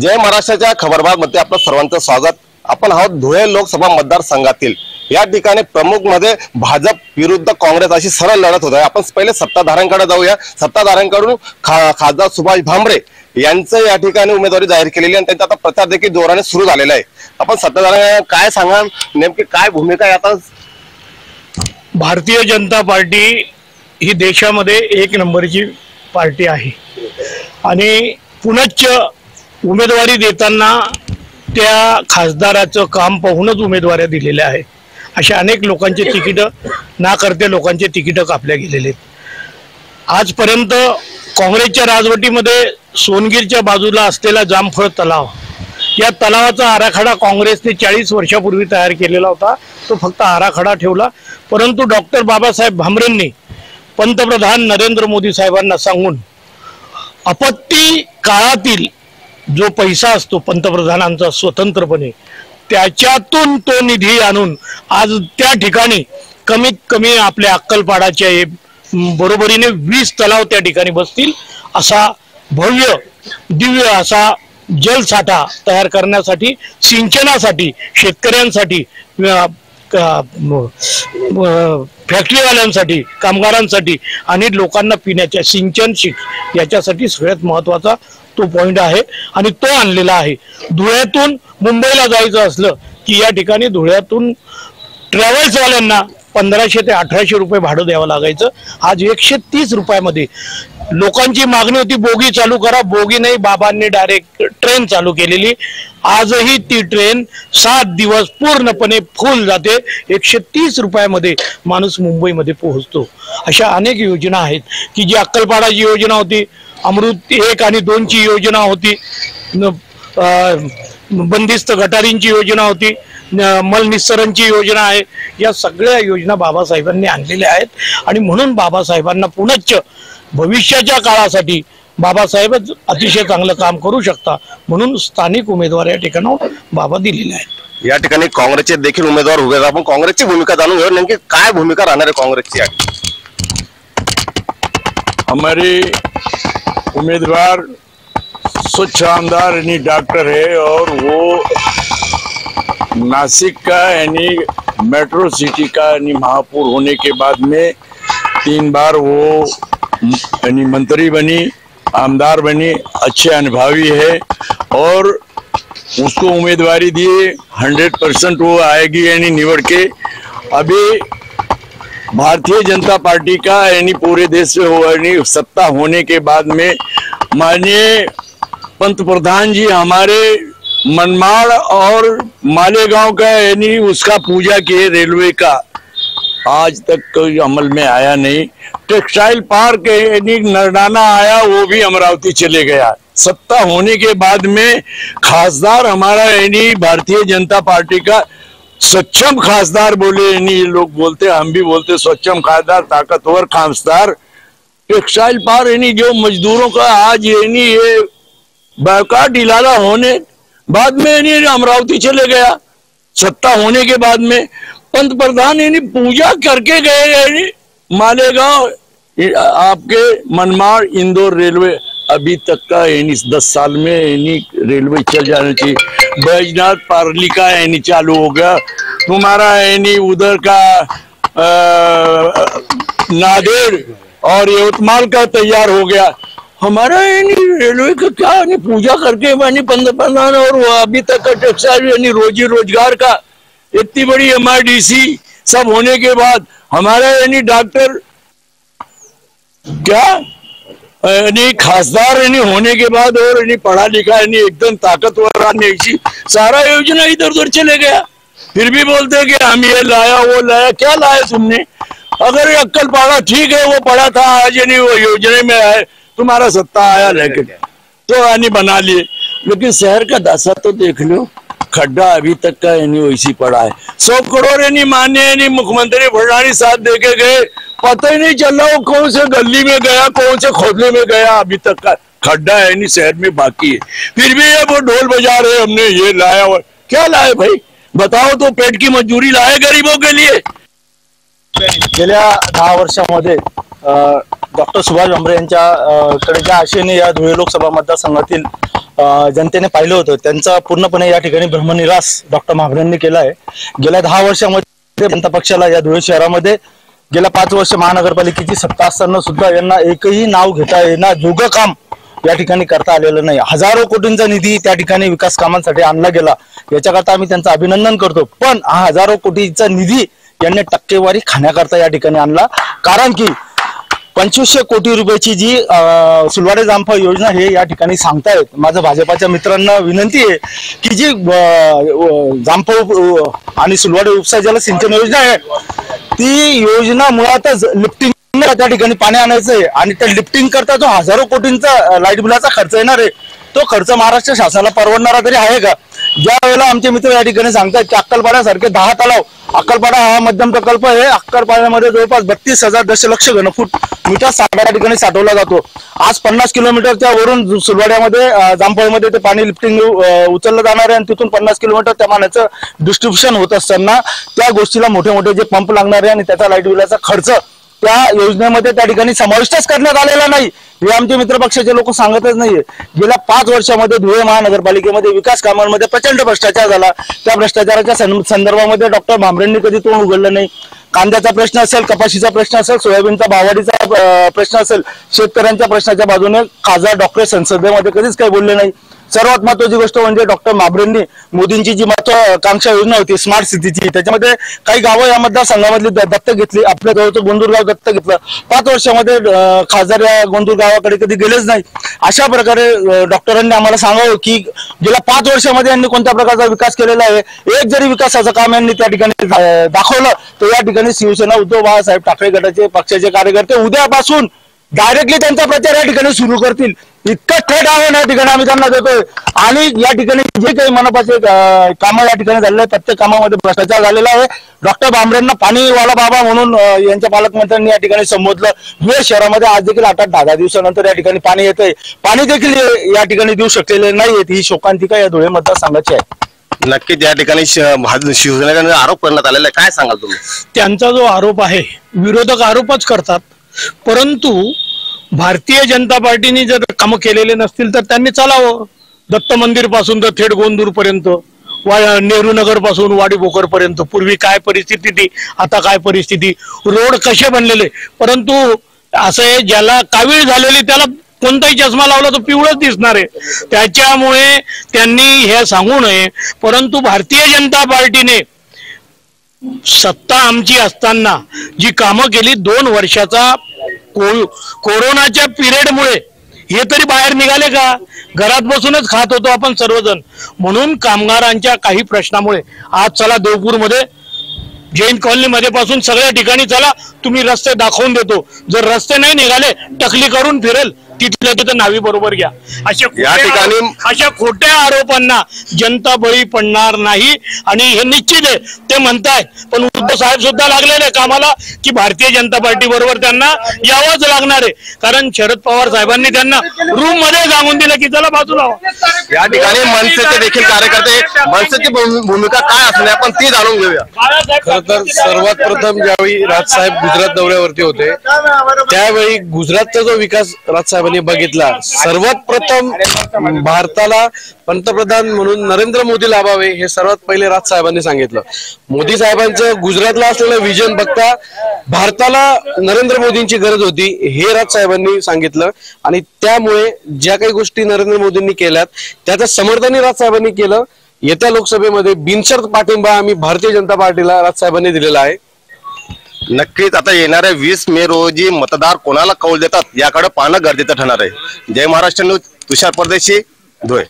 जय महाराष्ट्राच्या खबरबाज मध्ये आपलं सर्वांचं स्वागत। आपण आहोत धुळे लोकसभा मतदारसंघातील। या ठिकाणी प्रमुख मध्ये भाजप विरुद्ध काँग्रेस अशी सरळ लढत होत आहे। आपण पहिले सत्ताधाऱ्यांकडे जाऊया। सत्ताधाऱ्यांकडून खासदार सुभाष भामरे यांचं या ठिकाणी उमेदवारी जाहीर केलेली आणि त्यांचा आता प्रचार देखील जोराने सुरू झालेला आहे। आपण सत्ताधाऱ्यांना काय सांगा, नेमकी काय भूमिका आहे आता? भारतीय जनता पार्टी ही देशामध्ये एक नंबरची पार्टी आहे आणि पुनश्च उमेदवारी देताना त्या खासदाराचं काम पाहूनच उमेदवाऱ्या दिलेल्या आहे। अशा अनेक लोकांचे तिकीट ना करते लोकांचे तिकीट कापल्या गेलेले आहेत। आजपर्यंत काँग्रेसच्या राजवटीमध्ये सोनगीरच्या बाजूला असलेला जामफळ तलाव, या तलावाचा आराखडा काँग्रेसने 40 वर्षापूर्वी तयार केलेला होता। तो फक्त आराखडा ठेवला, परंतु डॉक्टर बाबासाहेब भामरेंनी पंतप्रधान नरेंद्र मोदी साहेबांना सांगून आपत्ती काळातील जो पैसा असतो पंतप्रधानांचा स्वतंत्रपणे, त्याच्यातून तो निधी आणून आज त्या ठिकाणी कमीत कमी आपल्या अक्कलपाडाच्या बरोबरीने 20 तलाव त्या ठिकाणी बसतील असा भव्य दिव्य असा जलसाठा तयार करण्यासाठी, सिंचनासाठी, शेतकऱ्यांसाठी, फॅक्टरीवाल्यांसाठी, कामगारांसाठी आणि लोकांना पिण्याच्या सिंचन याच्यासाठी सगळ्यात महत्त्वाचा तो पॉइंट आहे आणि तो आणलेला आहे। धुळ्यातून मुंबईला जायचं असलं की या ठिकाणी धुळ्यातून ट्रॅव्हल्सवाल्यांना 1500 ते 1800 रुपये भाडं द्यावं लागायचं। आज 130 रुपयामध्ये लोकांची मागणी होती बोगी चालू करा, बोगी नाही, बाबांनी डायरेक्ट ट्रेन चालू केलेली। आजही ती ट्रेन 7 दिवस पूर्णपणे फुल जाते। 130 रुपयामध्ये माणूस मुंबईमध्ये पोहोचतो। अशा अनेक योजना आहेत की जी अक्कलपाडाची योजना होती, अमृत 1 आणि 2 ची योजना होती, बंदिस्त गटारींची योजना होती, मल निस्सरणची योजना आहे। या सगळ्या योजना बाबासाहेबांनी आणलेल्या आहेत आणि म्हणून बाबासाहेबांना पुनश्च भविष्याच्या काळासाठी बाबासाहेबच अतिशय चांगलं काम करू शकता म्हणून स्थानिक उमेदवार या ठिकाणी बाबा दिलेले आहेत। या ठिकाणी काँग्रेसचे देखील उमेदवार उभे आहेत। आपण काँग्रेसची भूमिका जाणून घेऊ, नेमकी काय भूमिका राहणार आहे काँग्रेसची? हमारे उम्मीदवार स्वच्छ आमदार यानी डॉक्टर है और वो नासिक का यानी मेट्रो सिटी का यानी महापौर होने के बाद में 3 बार वो यानी मंत्री बनी, आमदार बनी, अच्छे अनुभवी है और उसको उम्मीदवारी दिए 100% वो आएगी यानी निवड़ के। अभी भारतीय जनता पार्टी का यानी पूरे देश में यानी सत्ता होने के बाद में माननीय पंतप्रधान जी हमारे मनमाड़ और मालेगांव का यानी उसका पूजा किए, रेलवे का आज तक कोई अमल में आया नहीं। टेक्सटाइल पार्क यानी नरडाना आया, वो भी अमरावती चले गया। सत्ता होने के बाद में खासदार हमारा यानी भारतीय जनता पार्टी का सक्षम खासदार बोले, यानी ये लोग बोलते, हम भी बोलते सक्षम खासदार, ताकतवर खासदार। टेक्सटाइल पार्क यानी जो मजदूरों का आज यानी ये बायकाट डिलाला होने बाद में यानी अमरावती चले गया। सत्ता होने के बाद में पंतप्रधान यानी पूजा करके गए यानी मालेगांव, आपके मनमाड़ इंदौर रेलवे अभी तक का यानी 10 साल में यानी रेलवे चल जाना चाहिए। बैजनाथ पार्ली का यानी चालू हो गया, तुम्हारा यानी उधर का नादेड़ और यवतमाल का तैयार हो गया। हमारा यानी रेलवे का क्या यानी पूजा करके यानी पंतप्रधान और वो अभी तक का टेक्सटाइल यानी रोजी रोजगार का इतनी बड़ी MIDC सब होने के बाद हमारा यानी डॉक्टर क्या यानी खासदार यानी होने के बाद और यानी पढ़ा लिखा यानी एकदम ताकतवर आने की सारा योजना इधर उधर चले गया। फिर भी बोलते कि हम ये लाया वो लाया। क्या लाया तुमने? अगर अक्कलपाड़ा ठीक है, वो पढ़ा था, आज यानी वो योजना में आए, तुम्हारा सत्ता आया लेकिन तो यानी बना लिए। लेकिन शहर का दशा तो देख लो, खड्डा अभी तक का यानी वैसी पड़ा है। 100 करोड़ यानी मान्य यानी मुख्यमंत्री फडणवीस साथ देके गए, पता ही नहीं चल रहा वो कौन से गली में गया, कौन से खोदले में गया। अभी तक का खड्डा यानी शहर में बाकी है। फिर भी ये वो ढोल बजा रहे हमने ये लाया। और क्या लाए भाई बताओ तो? पेट की मजदूरी लाए गरीबों के लिए? गेल्या 10 वर्षामध्ये डॉक्टर सुभाष भामरे यांच्या कडे ज्या आशेने या धुळे लोकसभा मतदारसंघातील जनतेने पाहिलं होतं त्यांचा पूर्णपणे या ठिकाणी ब्रह्मनिरास डॉक्टर भामरेंनी केला आहे। गेल्या 10 वर्षामध्ये जनता पक्षाला या धुळे शहरामध्ये गेल्या 5 वर्ष महानगरपालिकेची सत्ता असताना सुद्धा यांना एकही नाव घेता येणार जोगं काम या ठिकाणी करता आलेलं नाही। हजारो कोटींचा निधी त्या ठिकाणी विकास कामांसाठी आणला गेला, याच्याकरता आम्ही त्यांचं अभिनंदन करतो। पण हा हजारो कोटीचा निधी यांनी टक्केवारी खाण्याकरता या ठिकाणी आणला, कारण की 2500 कोटी रुपयाची जी सुलवाडे जामफळ योजना हे या ठिकाणी सांगतायत। माझं भाजपाच्या मित्रांना विनंती आहे की जी जामफळ आणि सुलवाडे उपसा जल सिंचन योजना आहे ती योजना मुळातच लिफ्टिंग त्या ठिकाणी पाणी आणायचं आहे आणि त्या लिफ्टिंग करता जो हजारो कोटींचा लाईट बिलाचा खर्च येणार आहे तो खर्च महाराष्ट्र शासनाला परवडणारा तरी आहे का? ज्या वेळेला आमचे मित्र या ठिकाणी सांगतात की अक्कलपाड्यासारखे 10 तलाव, अक्कलपाडा हा मध्यम प्रकल्प आहे, अक्कलपाड्यामध्ये जवळपास 32,000 दशलक्ष घनफूट मीटर साठा या ठिकाणी साठवला जातो। आज 50 किलोमीटरच्या वरून सुलवाड्यामध्ये जामफळमध्ये ते पाणी लिफ्टिंग उचललं जाणार आहे आणि तिथून 50 किलोमीटर त्या पाण्याचं डिस्ट्रीब्युशन होत असताना त्या गोष्टीला मोठे मोठे जे पंप लागणार आहे आणि त्याचा लाईट बिलाचा खर्च त्या योजनेमध्ये त्या ठिकाणी समाविष्टच करण्यात आलेला नाही, हे आमचे मित्र पक्षाचे लोक सांगतच नाहीये। गेल्या 5 वर्षामध्ये धुळे महानगरपालिकेमध्ये विकास कामांमध्ये प्रचंड भ्रष्टाचार झाला। त्या भ्रष्टाचाराच्या संदर्भामध्ये डॉक्टर भामरेंनी कधी तोंड उघडलं नाही। कांद्याचा प्रश्न असेल, कपाशीचा प्रश्न असेल, सोयाबीनचा भाववाढीचा प्रश्न असेल, शेतकऱ्यांच्या प्रश्नाच्या बाजूने खासदार डॉक्टर संसदेमध्ये कधीच काही बोलले नाही। सर्वात महत्वाची गोष्ट म्हणजे डॉक्टर भामरेंनी मोदींची जी महत्वाकांक्षा योजना होती स्मार्ट सिटीची, त्याच्यामध्ये काही गावं या मतदारसंघामधली दत्तक घेतली। आपल्या जवळचं गोंदूर गाव दत्तक घेतलं। 5 वर्षामध्ये खासदार या गोंदूर गावाकडे कधी गेलेच नाही। अशा प्रकारे डॉक्टरांनी आम्हाला सांगावं की गेल्या 5 वर्षामध्ये यांनी कोणत्या प्रकारचा विकास केलेला आहे। एक जरी विकासाचं काम यांनी त्या ठिकाणी दाखवलं तर या ठिकाणी शिवसेना उद्धव बाळासाहेब ठाकरे गटाचे पक्षाचे कार्यकर्ते उद्यापासून डायरेक्टली त्यांचा प्रचार या ठिकाणी सुरू करतील। इतकं थेट आव्हान या ठिकाणी आम्ही त्यांना देतोय आणि या ठिकाणी जे काही मनपाचे कामं या ठिकाणी झालेले आहेत प्रत्येक कामामध्ये भ्रष्टाचार झालेला आहे। डॉक्टर भामरेंना पाणीवाला बाबा म्हणून यांच्या पालकमंत्र्यांनी या ठिकाणी संबोधलं। धुळे शहरामध्ये आज देखील 8-10 दिवसानंतर या ठिकाणी पाणी येतंय, पाणी देखील या ठिकाणी देऊ शकलेले नाहीयेत। ही शोकांतिका या धुळे मतदारसंघाची आहे। नक्कीच या ठिकाणी शिवसेनेने आरोप करण्यात आलेला आहे, काय सांगाल तुम्ही? त्यांचा जो आरोप आहे विरोधक आरोपच करतात, परंतु भारतीय जनता पार्टीने जर कामं केलेले नसतील तर त्यांनी चालावं। दत्त मंदिर पासून तर थेट गोंदूर पर्यंत, नेहरू नगर पासून वाडी भोकर पर्यंत पूर्वी काय परिस्थिती ती, आता काय परिस्थिती, रोड कसे बनलेले। परंतु असं आहे ज्याला कावीळ झालेली त्याला कोणताही चष्मा लावला तो पिवळच दिसणार आहे, त्याच्यामुळे त्यांनी हे सांगू नये। परंतु भारतीय जनता पार्टीने सत्ता आमची असताना जी कामं केली 2 वर्षाचा कोरोनाच्या पिरियडमुळे हे तरी बाहेर निघाले का? घरात बसूनच खात होतो आपण सर्वजण। म्हणून कामगारांच्या काही प्रश्नामुळे आज चला देवपूरमध्ये जैन कॉलनी मध्ये पासून सगळ्या ठिकाणी चला तुम्ही रस्ते दाखवून देतो, जर रस्ते नाही निघाले टकली करून फिरेल तिथल्या तिथं नावी बरोबर घ्या। अशा खोट्या आरोपांना जनता बळी पडणार नाही आणि हे निश्चित आहे ते म्हणताय। पण उद्धव साहेब सुद्धा लागलेले कामाला की भारतीय जनता पार्टी बरोबर त्यांना यावंच लागणार आहे, कारण शरद पवार साहेबांनी त्यांना रूम मध्ये सांगून दिलं की चला बाजूला। या ठिकाणी मनसेचे देखील कार्यकर्ते, मनसेची भूमिका काय असणार आपण ती जाणून घेऊया। खरं तर सर्वात प्रथम ज्यावेळी राजसाहेब गुजरात दौऱ्यावरती होते त्यावेळी गुजरातचा जो विकास राजसाहेबांनी बघितला, सर्वात प्रथम भारताला पंतप्रधान म्हणून नरेंद्र मोदी लाभावे हे सर्वात पहिले राजसाहेबांनी सांगितलं। मोदी साहेबांचं गुजरातला असलेलं विजन बघता भारताला नरेंद्र मोदींची गरज होती हे राजसाहेबांनी सांगितलं आणि त्यामुळे ज्या काही गोष्टी नरेंद्र मोदींनी केल्यात त्याचं समर्थनही राजसाहेबांनी केलं। येत्या लोकसभेमध्ये बिनशर्त पाठिंबा आम्ही भारतीय जनता पार्टीला राजसाहेबांनी दिलेला आहे। नक्कीच आता येणाऱ्या 20 मे रोजी मतदार कोणाला कौल देतात याकडे पाहणं गरजेचं ठरणार आहे। जय महाराष्ट्र न्यूज, तुषार परदेशी, धुळे।